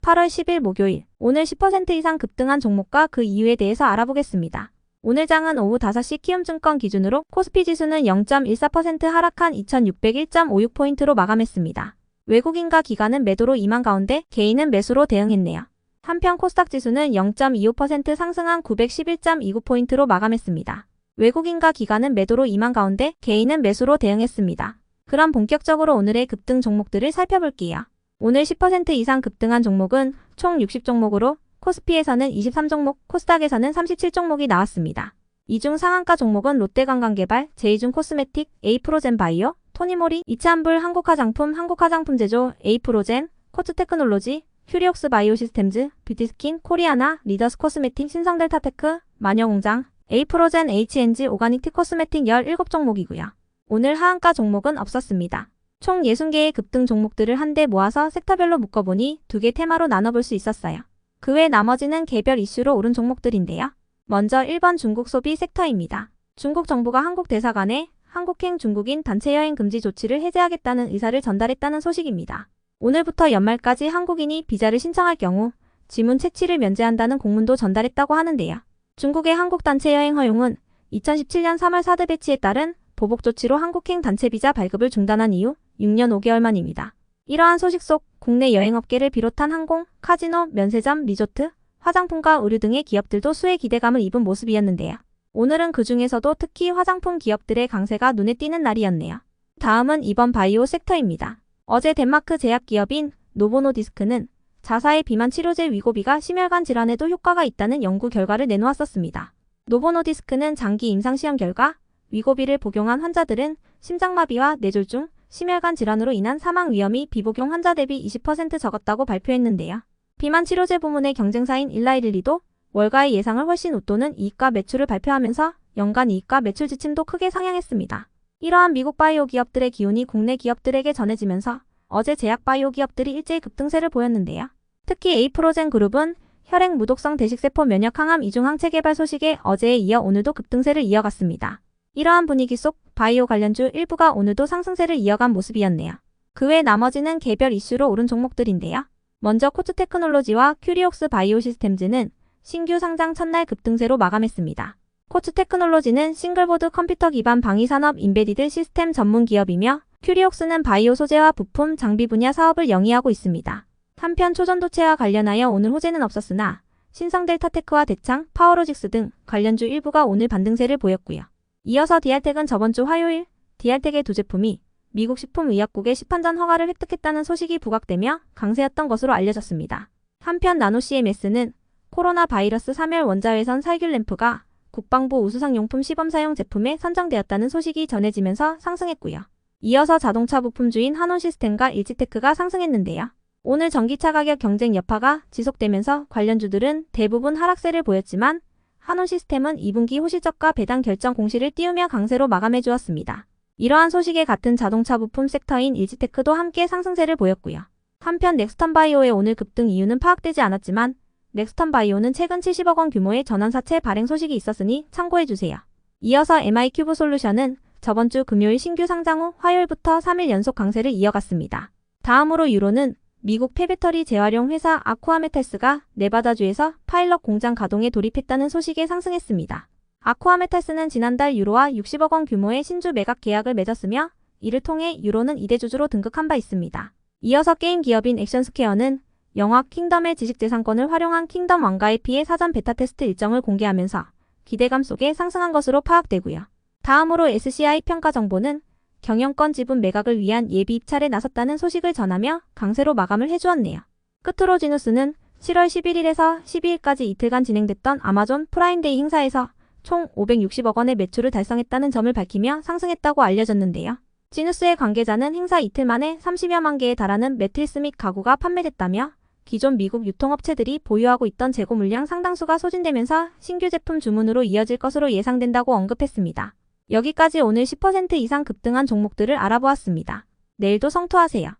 8월 10일 목요일, 오늘 10% 이상 급등한 종목과 그 이유에 대해서 알아보겠습니다. 오늘 장은 오후 5시 키움증권 기준으로 코스피 지수는 0.14% 하락한 2601.56포인트로 마감했습니다. 외국인과 기관은 매도로 임한 가운데 개인은 매수로 대응했네요. 한편 코스닥 지수는 0.25% 상승한 911.29포인트로 마감했습니다. 외국인과 기관은 매도로 임한 가운데 개인은 매수로 대응했습니다. 그럼 본격적으로 오늘의 급등 종목들을 살펴볼게요. 오늘 10% 이상 급등한 종목은 총 60종목으로 코스피에서는 23종목, 코스닥에서는 37종목이 나왔습니다. 이 중 상한가 종목은 롯데관광개발, 제이준 코스메틱, 에이프로젠바이오, 토니모리, 이차한불, 한국화장품제조, 에이프로젠, 코츠테크놀로지, 큐리옥스 바이오시스템즈, 뷰티스킨, 코리아나, 리더스 코스메틱, 신성델타테크, 마녀공장, 에이프로젠, H&G 오가닉 티코스메틱 17종목이고요. 오늘 하한가 종목은 없었습니다. 총 60개의 급등 종목들을 한데 모아서 섹터별로 묶어보니 2개 테마로 나눠볼 수 있었어요. 그 외 나머지는 개별 이슈로 오른 종목들인데요. 먼저 1번 중국 소비 섹터입니다. 중국 정부가 한국 대사관에 한국행 중국인 단체 여행 금지 조치를 해제하겠다는 의사를 전달했다는 소식입니다. 오늘부터 연말까지 한국인이 비자를 신청할 경우 지문 채취를 면제한다는 공문도 전달했다고 하는데요. 중국의 한국 단체 여행 허용은 2017년 3월 사드 배치에 따른 보복 조치로 한국행 단체 비자 발급을 중단한 이후 6년 5개월 만입니다. 이러한 소식 속 국내 여행업계를 비롯한 항공, 카지노, 면세점, 리조트, 화장품과 의류 등의 기업들도 수혜 기대감을 입은 모습이었는데요. 오늘은 그 중에서도 특히 화장품 기업들의 강세가 눈에 띄는 날이었네요. 다음은 이번 바이오 섹터입니다. 어제 덴마크 제약기업인 노보노디스크는 자사의 비만 치료제 위고비가 심혈관 질환에도 효과가 있다는 연구 결과를 내놓았었습니다. 노보노디스크는 장기 임상시험 결과 위고비를 복용한 환자들은 심장마비와 뇌졸중, 심혈관 질환으로 인한 사망 위험이 비복용 환자 대비 20% 적었다고 발표했는데요. 비만 치료제 부문의 경쟁사인 일라이릴리도 월가의 예상을 훨씬 웃도는 이익과 매출을 발표하면서 연간 이익과 매출 지침도 크게 상향했습니다. 이러한 미국 바이오 기업들의 기운이 국내 기업들에게 전해지면서 어제 제약 바이오 기업들이 일제히 급등세를 보였는데요. 특히 에이프로젠 그룹은 혈액 무독성 대식세포 면역 항암 이중 항체 개발 소식에 어제에 이어 오늘도 급등세를 이어갔습니다. 이러한 분위기 속 바이오 관련주 일부가 오늘도 상승세를 이어간 모습이었네요. 그 외 나머지는 개별 이슈로 오른 종목들인데요. 먼저 코츠테크놀로지와 큐리옥스 바이오시스템즈는 신규 상장 첫날 급등세로 마감했습니다. 코츠테크놀로지는 싱글보드 컴퓨터 기반 방위산업 인베디드 시스템 전문 기업이며 큐리옥스는 바이오 소재와 부품, 장비 분야 사업을 영위하고 있습니다. 한편 초전도체와 관련하여 오늘 호재는 없었으나 신성델타테크와 대창, 파워로직스 등 관련주 일부가 오늘 반등세를 보였고요. 이어서 디알텍은 저번 주 화요일 디알텍의 두 제품이 미국 식품의약국의 시판전 허가를 획득했다는 소식이 부각되며 강세였던 것으로 알려졌습니다. 한편 나노CMS는 코로나 바이러스 3열 원자외선 살균 램프가 국방부 우수상용품 시범사용 제품에 선정되었다는 소식이 전해지면서 상승했고요. 이어서 자동차 부품주인 한온시스템과 일지테크가 상승했는데요. 오늘 전기차 가격 경쟁 여파가 지속되면서 관련주들은 대부분 하락세를 보였지만 한온시스템은 2분기 호실적과 배당 결정 공시를 띄우며 강세로 마감해 주었습니다. 이러한 소식에 같은 자동차 부품 섹터인 일지테크도 함께 상승세를 보였고요. 한편 넥스턴바이오의 오늘 급등 이유는 파악되지 않았지만 넥스턴바이오는 최근 70억 원 규모의 전환사채 발행 소식이 있었으니 참고해주세요. 이어서 MI큐브솔루션은 저번 주 금요일 신규 상장 후 화요일부터 3일 연속 강세를 이어갔습니다. 다음으로 유로는 미국 폐배터리 재활용 회사 아쿠아메탈스가 네바다주에서 파일럿 공장 가동에 돌입했다는 소식에 상승했습니다. 아쿠아메탈스는 지난달 유로와 60억 원 규모의 신주 매각 계약을 맺었으며 이를 통해 유로는 2대 주주로 등극한 바 있습니다. 이어서 게임 기업인 액션스퀘어는 영화 킹덤의 지식재산권을 활용한 킹덤 왕가의 피의 사전 베타 테스트 일정을 공개하면서 기대감 속에 상승한 것으로 파악되고요. 다음으로 SCI 평가정보는 경영권 지분 매각을 위한 예비 입찰에 나섰다는 소식을 전하며 강세로 마감을 해주었네요. 끝으로 지누스는 7월 11일에서 12일까지 이틀간 진행됐던 아마존 프라임데이 행사에서 총 560억 원의 매출을 달성했다는 점을 밝히며 상승했다고 알려졌는데요. 지누스의 관계자는 행사 이틀 만에 30여만 개에 달하는 매트리스 및 가구가 판매됐다며 기존 미국 유통업체들이 보유하고 있던 재고 물량 상당수가 소진되면서 신규 제품 주문으로 이어질 것으로 예상된다고 언급했습니다. 여기까지 오늘 10% 이상 급등한 종목들을 알아보았습니다. 내일도 성투하세요.